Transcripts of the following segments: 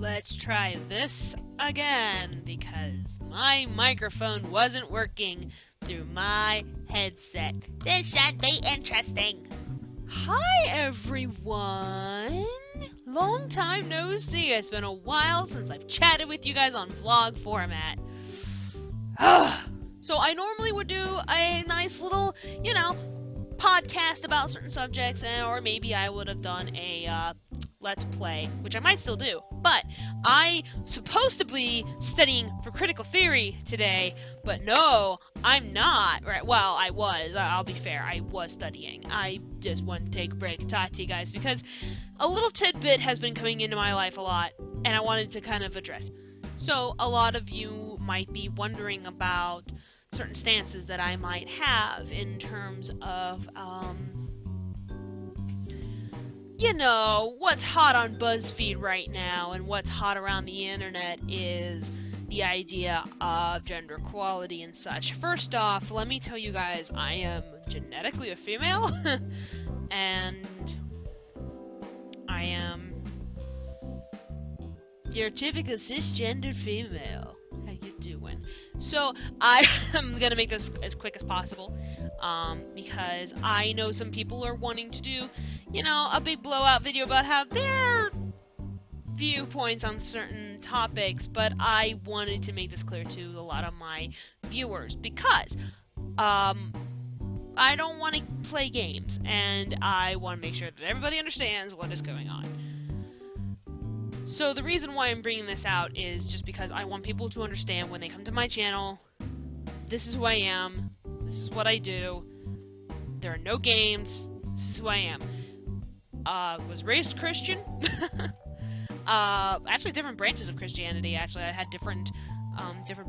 let's try this again because my microphone wasn't working through my headset. This should be interesting. Hi everyone! Long time no see. It's been a while since I've chatted with you guys on vlog format. So I normally would do a nice little, podcast about certain subjects, or maybe I would have done a let's play, which I might still do. But I'm supposed to be studying for critical theory today, but no, I'm not. Right? Well, I was. I'll be fair. I was studying. I just wanted to take a break and talk to you guys because a little tidbit has been coming into my life a lot, and I wanted to kind of address it. So a lot of you might be wondering about certain stances that I might have in terms of, what's hot on BuzzFeed right now and what's hot around the internet is the idea of gender equality and such. First off, let me tell you guys, I am genetically a female, and I am your typical cisgendered female. How you doing? So I am gonna make this as quick as possible, because I know some people are wanting to do, a big blowout video about how their viewpoints on certain topics, but I wanted to make this clear to a lot of my viewers because I don't want to play games, and I want to make sure that everybody understands what is going on. So the reason why I'm bringing this out is just because I want people to understand when they come to my channel, this is who I am, this is what I do, there are no games, this is who I am. Was raised Christian, actually different branches of Christianity, I had different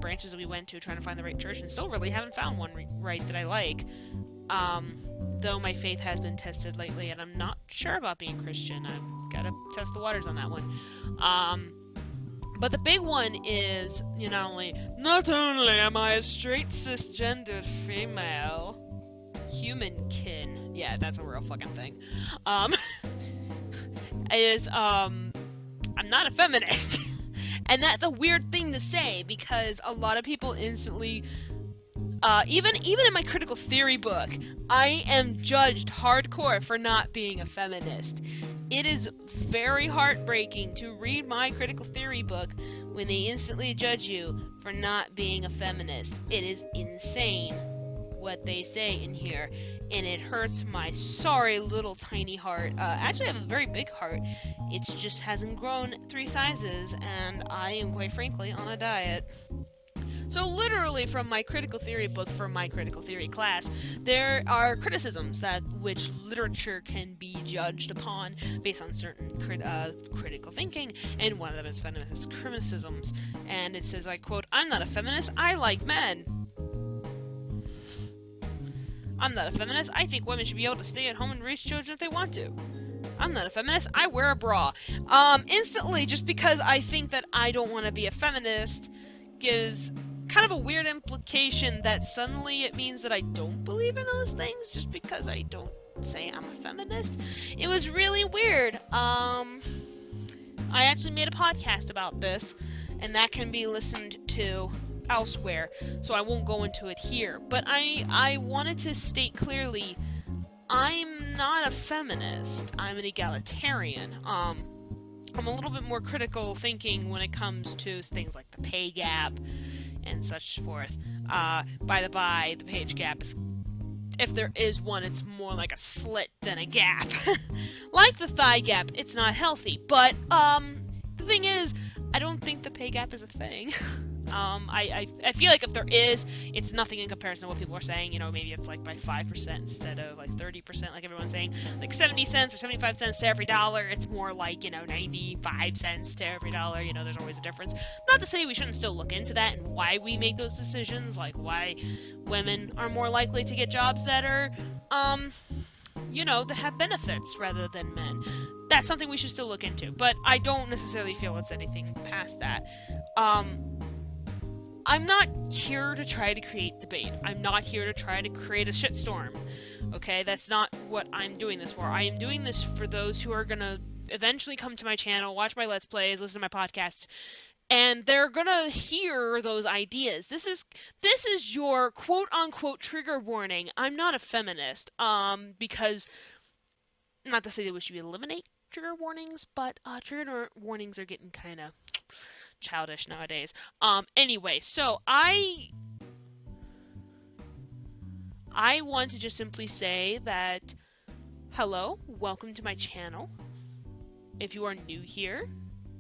branches that we went to trying to find the right church, and still really haven't found one right that I like. Though my faith has been tested lately, and I'm not sure about being Christian. I've got to test the waters on that one. But the big one is, not only am I a straight cisgendered female, humankin, yeah, that's a real fucking thing, I'm not a feminist. And that's a weird thing to say, because a lot of people instantly, even in my critical theory book, I am judged hardcore for not being a feminist. It is very heartbreaking to read my critical theory book when they instantly judge you for not being a feminist. It is insane what they say in here, and it hurts my sorry little tiny heart. Actually, I have a very big heart. It just hasn't grown 3 sizes, and I am, quite frankly, on a diet. So literally from my critical theory book for my critical theory class, there are criticisms that which literature can be judged upon based on certain critical thinking, and one of them is feminist criticisms, and it says, I quote, "I'm not a feminist, I like men. I'm not a feminist, I think women should be able to stay at home and raise children if they want to. I'm not a feminist, I wear a bra." Instantly, just because I think that I don't want to be a feminist gives kind of a weird implication that suddenly it means that I don't believe in those things just because I don't say I'm a feminist. It was really weird. I actually made a podcast about this, and that can be listened to elsewhere, so I won't go into it here. But I wanted to state clearly, I'm not a feminist. I'm an egalitarian. I'm a little bit more critical thinking when it comes to things like the pay gap and such forth. By the by, the pay gap is, if there is one, it's more like a slit than a gap. Like the thigh gap, it's not healthy. But the thing is, I don't think the pay gap is a thing. I feel like if there is, it's nothing in comparison to what people are saying. Maybe it's like by 5% instead of like 30%, like everyone's saying, like 70 cents or 75 cents to every dollar. It's more like, 95 cents to every dollar. There's always a difference. Not to say we shouldn't still look into that and why we make those decisions, like why women are more likely to get jobs that are, that have benefits rather than men. That's something we should still look into, but I don't necessarily feel it's anything past that. I'm not here to try to create debate. I'm not here to try to create a shitstorm. Okay, that's not what I'm doing this for. I am doing this for those who are gonna eventually come to my channel, watch my Let's Plays, listen to my podcasts, and they're gonna hear those ideas. This is your quote unquote trigger warning. I'm not a feminist, because not to say that we should eliminate trigger warnings, but trigger warnings are getting kind of childish nowadays. Anyway, so I want to just simply say that hello, welcome to my channel. If you are new here,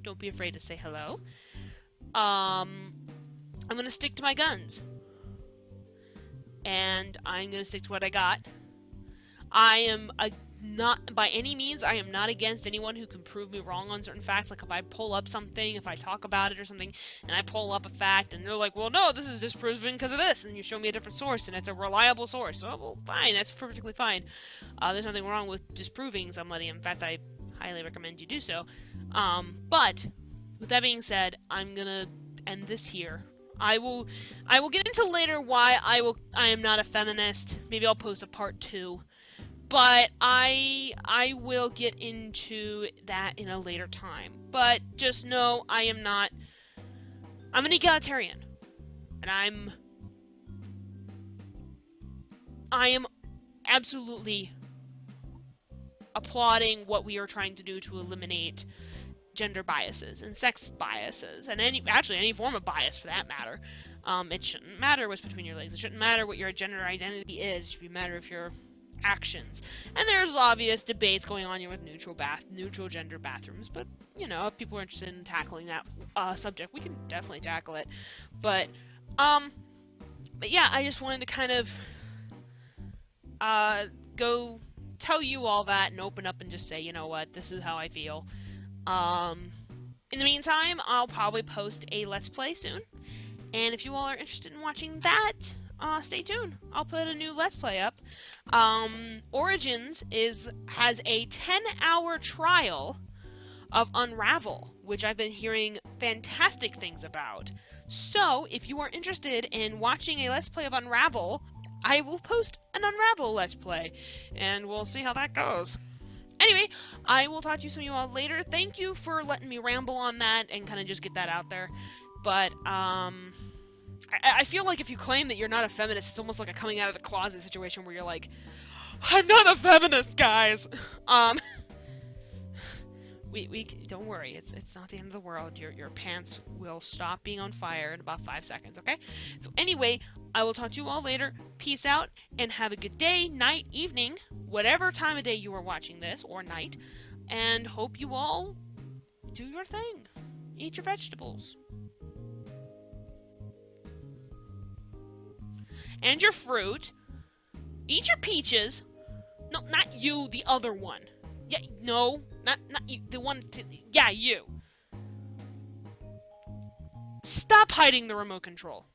don't be afraid to say hello. I'm gonna stick to my guns. And I'm gonna stick to what I got. I am not, by any means, I am not against anyone who can prove me wrong on certain facts. Like if I pull up something, if I talk about it or something, and I pull up a fact, and they're like, well, no, this is disproven because of this, and you show me a different source, and it's a reliable source. Oh, well, fine, that's perfectly fine. There's nothing wrong with disproving somebody. In fact, I highly recommend you do so. But with that being said, I'm gonna end this here. I will get into later why I am not a feminist. Maybe I'll post a part 2. But I will get into that in a later time. But just know I'm an egalitarian. And I am absolutely applauding what we are trying to do to eliminate gender biases and sex biases and any form of bias for that matter. It shouldn't matter what's between your legs. It shouldn't matter what your gender identity is. It should matter if your actions. And there's obvious debates going on here with neutral gender bathrooms, but if people are interested in tackling that subject, we can definitely tackle it. But yeah, I just wanted to kind of go tell you all that and open up and just say, you know what, this is how I feel. In the meantime, I'll probably post a Let's Play soon, and if you all are interested in watching that, stay tuned. I'll put a new Let's Play up. Origins has a 10-hour trial of Unravel, which I've been hearing fantastic things about. So, if you are interested in watching a Let's Play of Unravel, I will post an Unravel Let's Play, and we'll see how that goes. Anyway, I will talk to some of you all later. Thank you for letting me ramble on that and kind of just get that out there. But, I feel like if you claim that you're not a feminist, it's almost like a coming out of the closet situation where you're like, I'm not a feminist, guys! We don't worry, it's not the end of the world. Your pants will stop being on fire in about 5 seconds, okay? So anyway, I will talk to you all later. Peace out, and have a good day, night, evening, whatever time of day you are watching this, or night, and hope you all do your thing. Eat your vegetables. And your fruit. Eat your peaches. No, not you, the other one. Yeah, no, not you, the one yeah, you. Stop hiding the remote control.